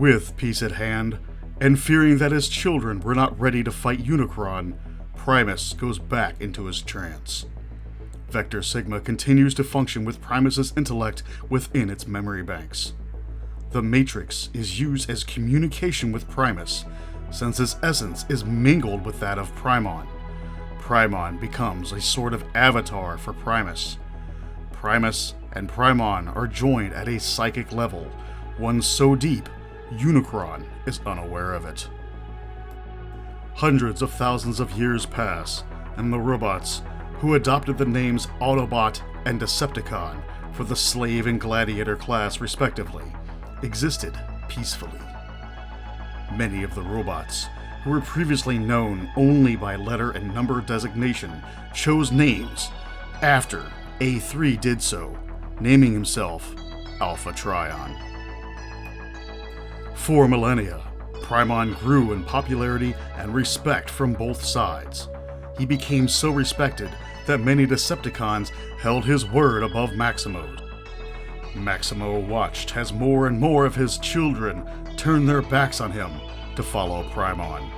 With peace at hand, and fearing that his children were not ready to fight Unicron, Primus goes back into his trance. Vector Sigma continues to function with Primus's intellect within its memory banks. The Matrix is used as communication with Primus, since his essence is mingled with that of Primon. Primon becomes a sort of avatar for Primus. Primus and Primon are joined at a psychic level, one so deep, Unicron is unaware of it. Hundreds of thousands of years pass, and the robots, who adopted the names Autobot and Decepticon for the slave and gladiator class respectively, existed peacefully. Many of the robots, who were previously known only by letter and number designation, chose names after A3 did so, naming himself Alpha Trion. For millennia, Primon grew in popularity and respect from both sides. He became so respected that many Decepticons held his word above Maximo's. Maximo watched as more and more of his children turned their backs on him to follow Primon.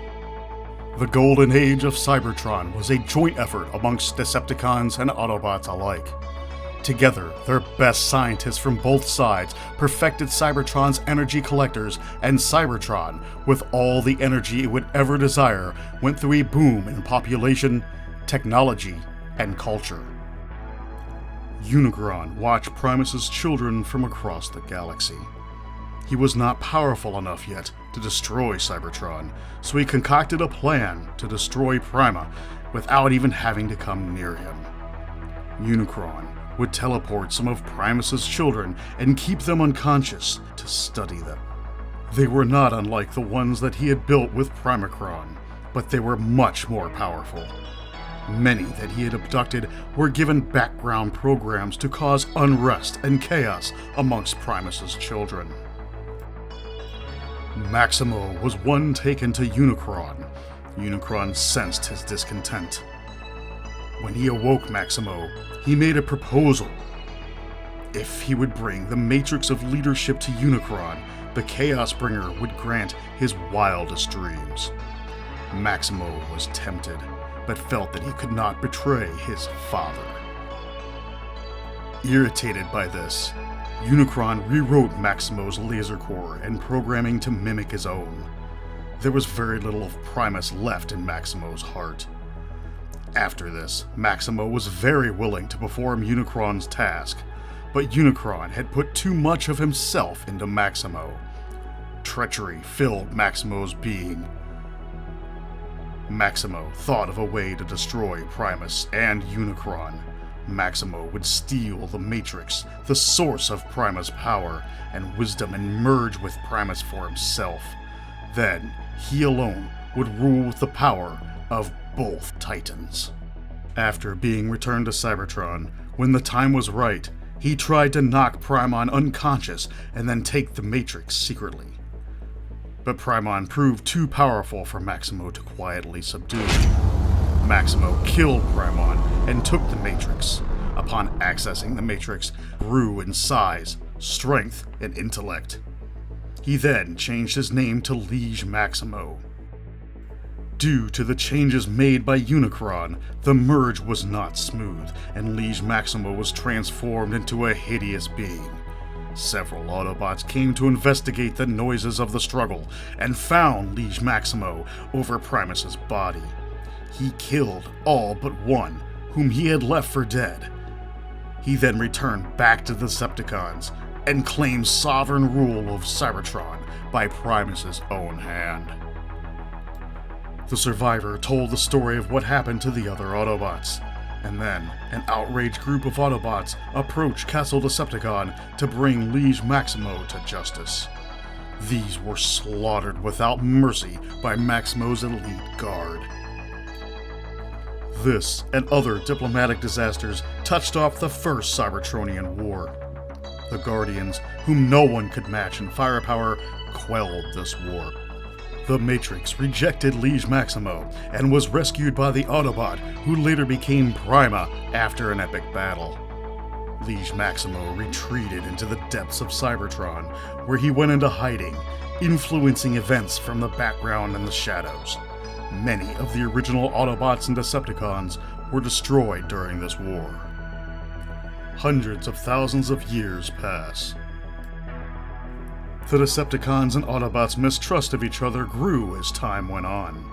The golden age of Cybertron was a joint effort amongst Decepticons and Autobots alike. Together, their best scientists from both sides perfected Cybertron's energy collectors, and Cybertron, with all the energy it would ever desire, went through a boom in population, technology, and culture. Unicron watched Primus's children from across the galaxy. He was not powerful enough yet to destroy Cybertron, so he concocted a plan to destroy Prima without even having to come near him. Unicron would teleport some of Primus's children and keep them unconscious to study them. They were not unlike the ones that he had built with Primacron, but they were much more powerful. Many that he had abducted were given background programs to cause unrest and chaos amongst Primus's children. Maximo was one taken to Unicron. Unicron sensed his discontent. When he awoke Maximo, he made a proposal. If he would bring the Matrix of Leadership to Unicron, the Chaos Bringer would grant his wildest dreams. Maximo was tempted, but felt that he could not betray his father. Irritated by this, Unicron rewrote Maximo's laser core and programming to mimic his own. There was very little of Primus left in Maximo's heart. After this, Maximo was very willing to perform Unicron's task, but Unicron had put too much of himself into Maximo. Treachery filled Maximo's being. Maximo thought of a way to destroy Primus and Unicron. Maximo would steal the Matrix, the source of Primus' power and wisdom, and merge with Primus for himself. Then, he alone would rule with the power of both Titans. After being returned to Cybertron, when the time was right, he tried to knock Primon unconscious and then take the Matrix secretly. But Primon proved too powerful for Maximo to quietly subdue. Maximo killed Primon and took the Matrix. Upon accessing the Matrix, grew in size, strength, and intellect. He then changed his name to Liege Maximo. Due to the changes made by Unicron, the merge was not smooth, and Liege Maximo was transformed into a hideous being. Several Autobots came to investigate the noises of the struggle, and found Liege Maximo over Primus's body. He killed all but one, whom he had left for dead. He then returned back to the Decepticons, and claimed sovereign rule of Cybertron by Primus's own hand. The survivor told the story of what happened to the other Autobots, and then an outraged group of Autobots approached Castle Decepticon to bring Liege Maximo to justice. These were slaughtered without mercy by Maximo's elite guard. This and other diplomatic disasters touched off the First Cybertronian War. The Guardians, whom no one could match in firepower, quelled this war. The Matrix rejected Liege Maximo and was rescued by the Autobot, who later became Prima after an epic battle. Liege Maximo retreated into the depths of Cybertron, where he went into hiding, influencing events from the background and the shadows. Many of the original Autobots and Decepticons were destroyed during this war. Hundreds of thousands of years pass. The Decepticons and Autobots' mistrust of each other grew as time went on.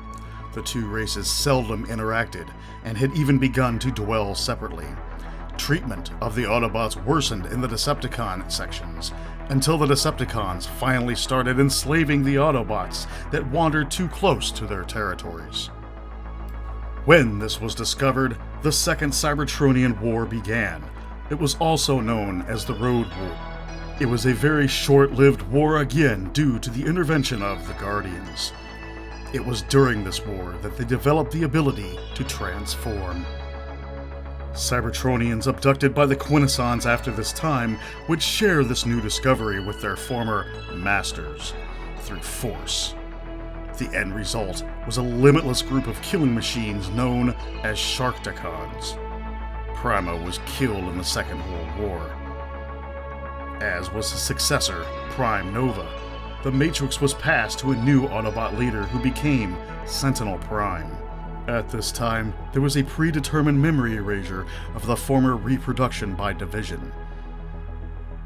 The two races seldom interacted and had even begun to dwell separately. Treatment of the Autobots worsened in the Decepticon sections until the Decepticons finally started enslaving the Autobots that wandered too close to their territories. When this was discovered, the Second Cybertronian War began. It was also known as the Road War. It was a very short-lived war again due to the intervention of the Guardians. It was during this war that they developed the ability to transform. Cybertronians abducted by the Quintessons after this time would share this new discovery with their former masters through force. The end result was a limitless group of killing machines known as Sharktacons. Prima was killed in the Second World War. As was his successor, Prime Nova, the Matrix was passed to a new Autobot leader who became Sentinel Prime. At this time, there was a predetermined memory erasure of the former reproduction by division.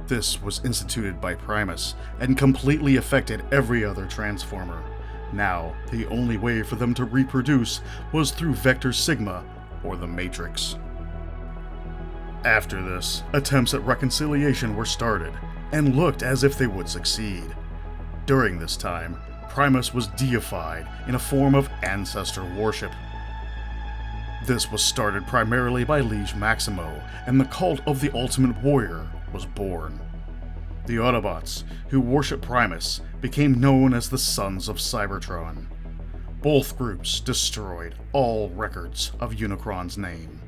This was instituted by Primus and completely affected every other Transformer. Now, the only way for them to reproduce was through Vector Sigma, or the Matrix. After this, attempts at reconciliation were started, and looked as if they would succeed. During this time, Primus was deified in a form of ancestor worship. This was started primarily by Liege Maximo, and the cult of the Ultimate Warrior was born. The Autobots, who worship Primus, became known as the Sons of Cybertron. Both groups destroyed all records of Unicron's name.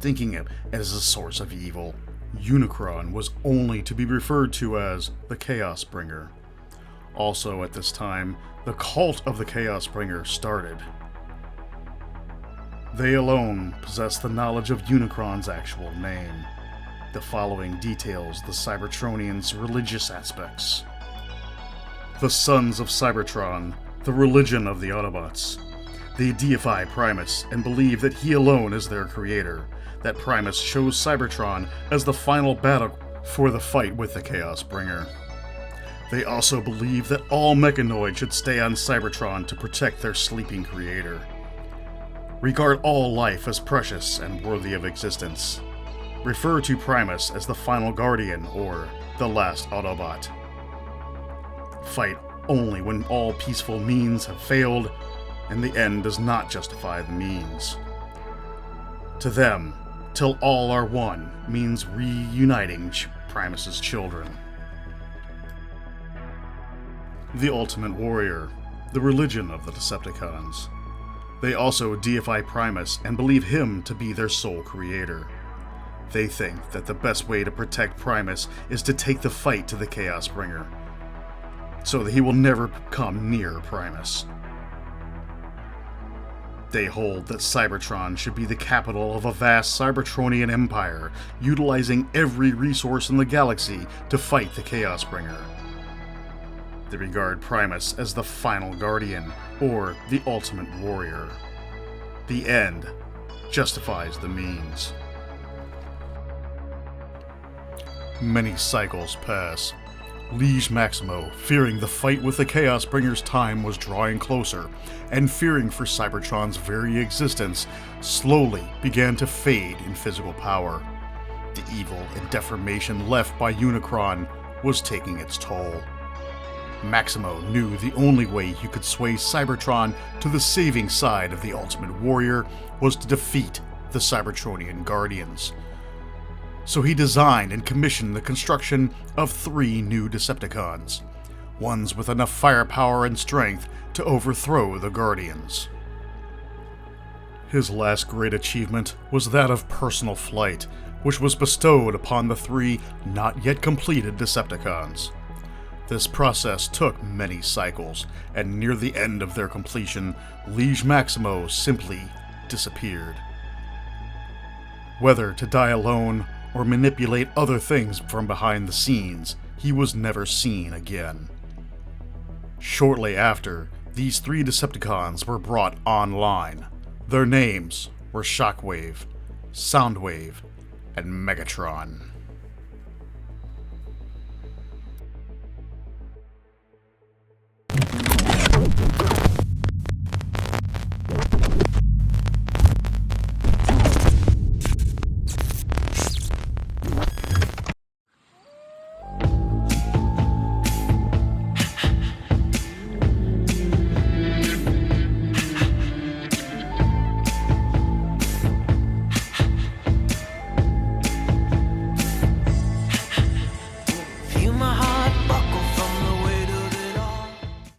Thinking it as a source of evil, Unicron was only to be referred to as the Chaos Bringer. Also at this time, the cult of the Chaos Bringer started. They alone possess the knowledge of Unicron's actual name. The following details the Cybertronians' religious aspects. The Sons of Cybertron, the religion of the Autobots. They deify Primus and believe that he alone is their creator, that Primus chose Cybertron as the final battle for the fight with the Chaos Bringer. They also believe that all mechanoids should stay on Cybertron to protect their sleeping creator. Regard all life as precious and worthy of existence. Refer to Primus as the final guardian or the last Autobot. Fight only when all peaceful means have failed, and the end does not justify the means. To them, till all are one means reuniting Primus's children. The Ultimate Warrior, the religion of the Decepticons. They also deify Primus and believe him to be their sole creator. They think that the best way to protect Primus is to take the fight to the Chaos Bringer, so that he will never come near Primus. They hold that Cybertron should be the capital of a vast Cybertronian empire, utilizing every resource in the galaxy to fight the Chaos Bringer. They regard Primus as the final guardian, or the ultimate warrior. The end justifies the means. Many cycles pass. Liege Maximo, fearing the fight with the Chaos Bringer's time was drawing closer, and fearing for Cybertron's very existence, slowly began to fade in physical power. The evil and deformation left by Unicron was taking its toll. Maximo knew the only way he could sway Cybertron to the saving side of the Ultimate Warrior was to defeat the Cybertronian Guardians. So he designed and commissioned the construction of 3 new Decepticons, ones with enough firepower and strength to overthrow the Guardians. His last great achievement was that of personal flight, which was bestowed upon the 3 not yet completed Decepticons. This process took many cycles, and near the end of their completion, Liege Maximo simply disappeared. Whether to die alone or manipulate other things from behind the scenes, he was never seen again. Shortly after, these three Decepticons were brought online. Their names were Shockwave, Soundwave, and Megatron.